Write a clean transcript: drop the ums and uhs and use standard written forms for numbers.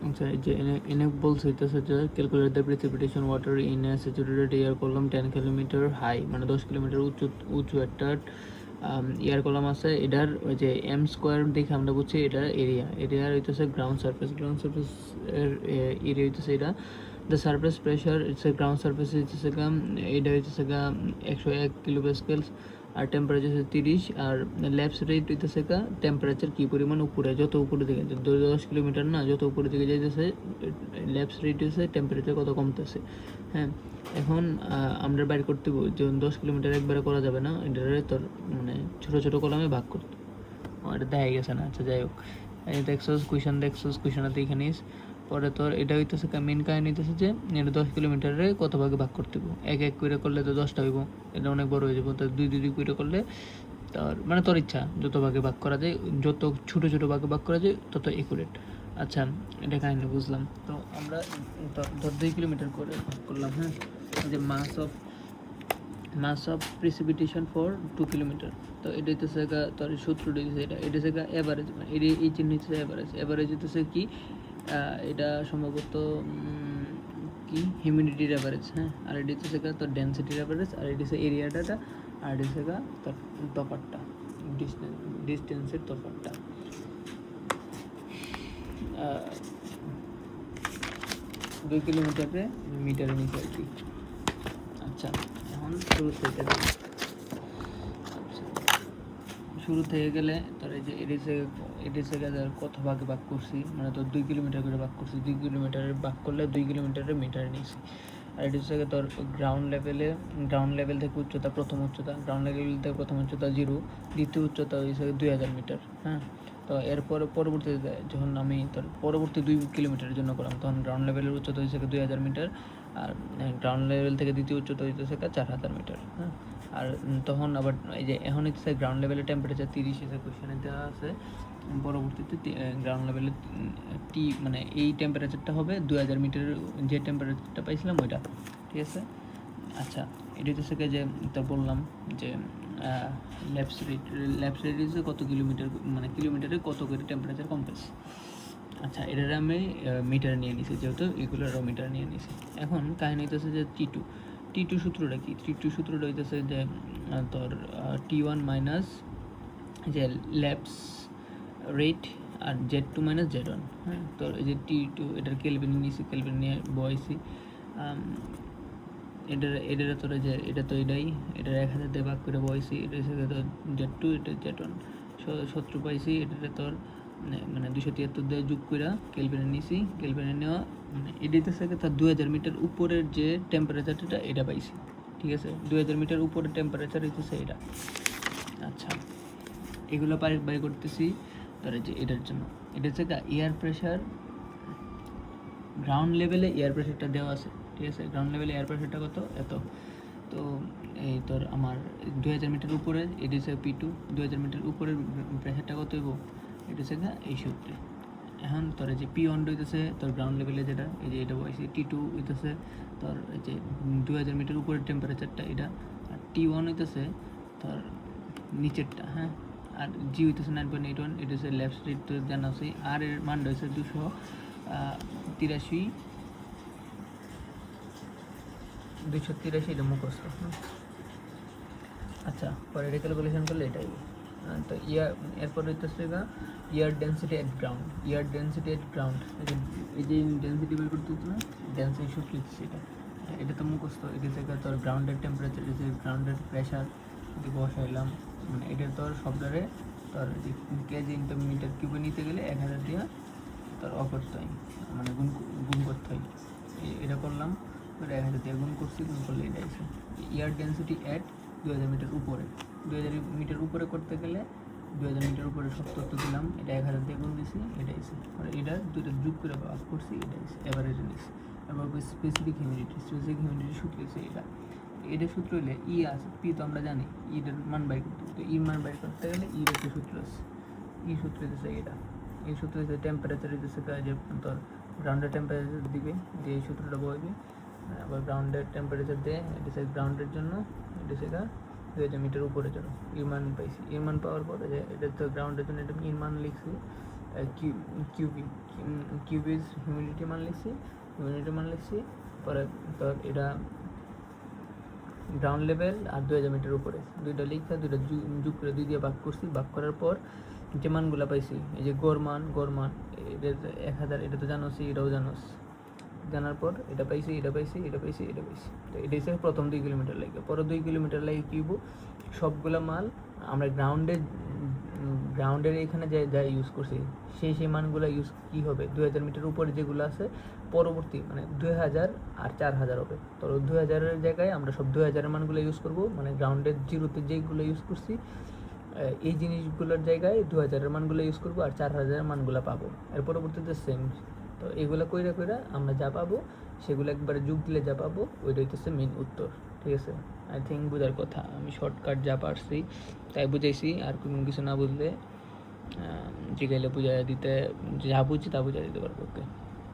আচ্ছা, এই যে এনে বলছে হইতেছে যে calculate the precipitation water in a saturated air column 10 kilometre high, মানে 10 কিলোমিটার উঁচু একটা এয়ার কলাম আছে। এটার ওই যে এম স্কোয়ার দেখে আমরা বুঝছি এটা এরিয়ার হইতেছে গ্রাউন্ড সারফেস এর এরিয়া হইতেছে এটা। The surface pressure it's a ground surface হইতেছে এটা হইতেছে 101 কিলো প্যাসকেলস, আর টেম্পারেচার হচ্ছে 30, আর ল্যাপস রেট হইতেছে টেম্পারেচার কী পরিমাণ উপরে, যত উপরে দিকে 10 কিলোমিটার না, যত উপরে দিকে যাইতেছে ল্যাপস রেট হচ্ছে টেম্পারেচার কত কমতেছে। হ্যাঁ, এখন আমরা বাইর করতে যে 10 কিলোমিটার একবারে করা যাবে না, এটারে তোর মানে ছোটো ছোটো কলামে ভাগ করতে। এটা দেখা গেছে না, আচ্ছা যাই হোক। এই দেখছোস কুইশনাতে এখানে পরে তোর এটা হইতেছে মেন কাহিনী হইতেছে যে এটা 10 কিলোমিটারে কত ভাগে ভাগ করতে হবে, এক করে করলে তো 10টা হইব, এটা অনেক বড় হয়ে যাবো। তো দুই করে করলে তোর মানে তোর ইচ্ছা যত ভাগে ভাগ করা যায়, যত ছোটো ছোটো ভাগে ভাগ করা যায় তত একুরেট। আচ্ছা, এটা কাহিনী বুঝলাম। তো আমরা ধর 2 কিলোমিটার করে ভাগ করলাম। হ্যাঁ, যে মাস অফ প্রিসিপিটেশন ফর 2 কিলোমিটার। তো এটা হইতেছে তোর সূত্রটা হইতেছে এটা হচ্ছে অ্যাভারেজ, মানে এই চিহ্ন হচ্ছে অ্যাভারেজ হইতেছে কি, এটা সম্ভবত কি হিউমিডিটির অ্যাভারেজ। হ্যাঁ, আর এটা হচ্ছে তোর ডেন্সিটির অ্যাভারেজ, আর এটা হচ্ছে এরিয়াটা, আর এটা হচ্ছে তোর তফাৎটা, ডিস্টেন্সের তফাৎটা। 2 কিলোমিটারে মিটারে নিচে আর কি। আচ্ছা, এখন শুরু থেকে শুরু থেকে গেলে তোর এই যে এডিসে কত ভাগে ভাগ করছি, মানে তোর 2 কিলোমিটার করে ভাগ করছি, 2 কিলোমিটারে ভাগ করলে 2 কিলোমিটারে মিটারে নিয়েছি। আর এটি হচ্ছে তোর গ্রাউন্ড লেভেল থেকে উচ্চতা, গ্রাউন্ড লেভেল থেকে প্রথম উচ্চতা 0, দ্বিতীয় উচ্চতা হচ্ছে 2000 মিটার। হ্যাঁ, তো এরপর পরবর্তীতে যখন আমি তোর পরবর্তী 2 কিলোমিটারের জন্য করলাম, তখন গ্রাউন্ড লেভেলের উচ্চতা হচ্ছে 2000 মিটার, আর গ্রাউন্ড লেভেল থেকে দ্বিতীয় উচ্চতা হইতেছে 4000 মিটার। হ্যাঁ, আর তখন আবার এই যে এখন হচ্ছে গ্রাউন্ড লেভেলের টেম্পারেচার 30 এসে কোশ্চেনে দেওয়া আছে, পরবর্তীতে গ্রাউন্ড লেভেলে মানে এই টেম্পারেচারটা হবে 2000 মিটারের, যে টেম্পারেচারটা পাইছিলাম ওইটা। ঠিক আছে, আচ্ছা, এটা হচ্ছে যে তা বললাম যে ল্যাপস রেট হচ্ছে কত কিলোমিটার, মানে কিলোমিটারে কত করে টেম্পারেচার কমতেছে। আচ্ছা, এটার আমি মিটার নিয়ে নিছি, যেহেতু এগুলোরও মিটার নিয়ে নিছি। এখন কাহিনী হইতেছে যে টি টু সূত্রটা কি, সূত্রটা হইতেছে যে তোর T1 মাইনাস যে ল্যাপস রেট আর Z2 মাইনাস Z1। হ্যাঁ, তো এই যে T2 এটার কেলভিন নিয়েছি, কেলভিন নিয়ে বয়েছি। এটার তোর যে এটা তো এটাই, এটার 1000 দিয়ে ভাগ করে বয়েছি, এটা হচ্ছে তোর Z2, এটা Z1 শত্রু পাইছি। এটাতে তোর মানে 273 দিয়ে যোগ করে কেলভিনে নিয়েছি, কেলভিনে নেওয়া মানে এটাতে থেকে তার 2000 মিটার উপরের যে টেম্পারেচারটা এটা পাইছি। ঠিক আছে, 2000 মিটার উপরের টেম্পারেচার হইতেছে এটা। আচ্ছা, এগুলো বাই করতেছি ধরে যে এটার জন্য। এটা হচ্ছে এয়ার প্রেশার, গ্রাউন্ড লেভেলে এয়ার প্রেশারটা দেওয়া আছে। ঠিক আছে, গ্রাউন্ড লেভেলে এয়ার প্রেশারটা কত, এত। তো এই তোর আমার 2000 মিটার উপরে এটা হচ্ছে P2, 2000 মিটার উপরের প্রেশারটা কত হইব, এটা হচ্ছে এই সূত্রে। এখন তোর এই যে P1 হইতেছে তোর গ্রাউন্ড লেভেলে যেটা, এই যে এটা বলছি, T2 হইতেছে তোর এই যে 2000 মিটার উপরের টেম্পারেচারটা এটা, আর T1 হইতেছে তোর নিচেরটা। হ্যাঁ, আর জি হইতেছে 9.81, এটা হচ্ছে লেফট সাইড তো জানা আছে। আর এর মান রয়েছে 283, এটা মুখস্থ। আচ্ছা, পরে এটা ক্যালকুলেশন করলে এটাই। তো এরপর হইতেছে ইয়ার ডেন্সিটি অ্যাট গ্রাউন্ড, এই যে ডেন্সিটি বের করতে হচ্ছে না, ডেন্সিটি সূত্র লিখছি এটা তো মুখস্থ। এটা থেকে তোর গ্রাউন্ডের টেম্পারেচার, এটা গ্রাউন্ডের প্রেশার বসাইলাম, মানে এটা তোর শব্দরে তোর কেজি ইন্টু মিটার কিউবে নিতে গেলে 1000 দিয়ে তোর করতে হয়, মানে গুণ করতে হয়। এটা করলাম, এটা 1000 দিয়ে গুণ করছি, গুণ করলে এটা এসে ইয়ার ডেন্সিটি অ্যাট 2000 মিটার উপরে। 2000 মিটার উপরে করতে গেলে 2000 মিটার উপরে 70 দিলাম, এটা 1000 দিয়ে গুণ দিছি, এটা এসে এটা দুইটা যোগ করে ভাগ করছি, এটা এসে এভারেজ নিয়েছি। এবার স্পেসিফিক হিউমিডিটি সূত্র হচ্ছে এটা সূত্র হলে ই আছে, পি তো আমরা জানি, ইটার মান বাই করতে, তো ই মান বাই করতে গেলে ইর একটা সূত্র আছে, ই সূত্র হচ্ছে এটা। এই সূত্র হচ্ছে টেম্পারেচার হচ্ছে যে তোর গ্রাউন্ডের টেম্পারেচার দিবে, দিয়ে এই সূত্রটা বইবে। আবার গ্রাউন্ডের টেম্পারেচার দিয়ে এটা হচ্ছে গ্রাউন্ডের জন্য, এটা হচ্ছে 2000 মিটার উপরের জন্য ইর মান পাইছি। ইর মান পাওয়ার পরে যে এটা তো গ্রাউন্ডের জন্য এটা ইর মান লিখছি, কিউবিজ হিউমিডিটি মান লিখছি পরে তোর এটা গ্রাউন্ড লেভেল আর 2000 মিটার উপরে দুইটা লিখে দুইটা যোগ করে 2 দিয়ে ভাগ করছি, ভাগ করার পর যে মানগুলো পাইছি এই যে গড় মান এটা 1000, এটা তো জানোসই, এটাও জানার পর এটা পাইছি তো এটা হচ্ছে প্রথম 2 কিলোমিটার লাগে। পরে 2 কিলোমিটার লাগে কি হবো, সবগুলা মাল আমরা গ্রাউন্ডের এখানে যা ইউজ করছি সেই মানগুলো ইউজ কি হবে 2000 মিটার উপরে যেগুলো আছে পরবর্তী মানে 2000 আর 4000 হবে। তো 2000-এর জায়গায় আমরা সব 2000-এর মানগুলো ইউজ করব, মানে গ্রাউন্ডের জিরোতে যেগুলো ইউজ করছি এই জিনিসগুলোর জায়গায় 2000-এর মানগুলো ইউজ করবো আর 4000-এর মানগুলো পাবো। এর পরবর্তীতে সেম। তো এগুলো কইরা আমরা যা পাবো সেগুলো একবারে যোগ দিলে যা পাবো ওইটা হইতেছে মেন উত্তর। ঠিক আছে, আই থিঙ্ক বোঝার কথা, আমি শর্টকাট যা পারছি তাই বুঝাইছি। আর কোনো কিছু না বুঝলে জিগাইলে বুঝাই দিতে, যা বুঝছি তা বুঝাই দিতে পারবো। ওকে।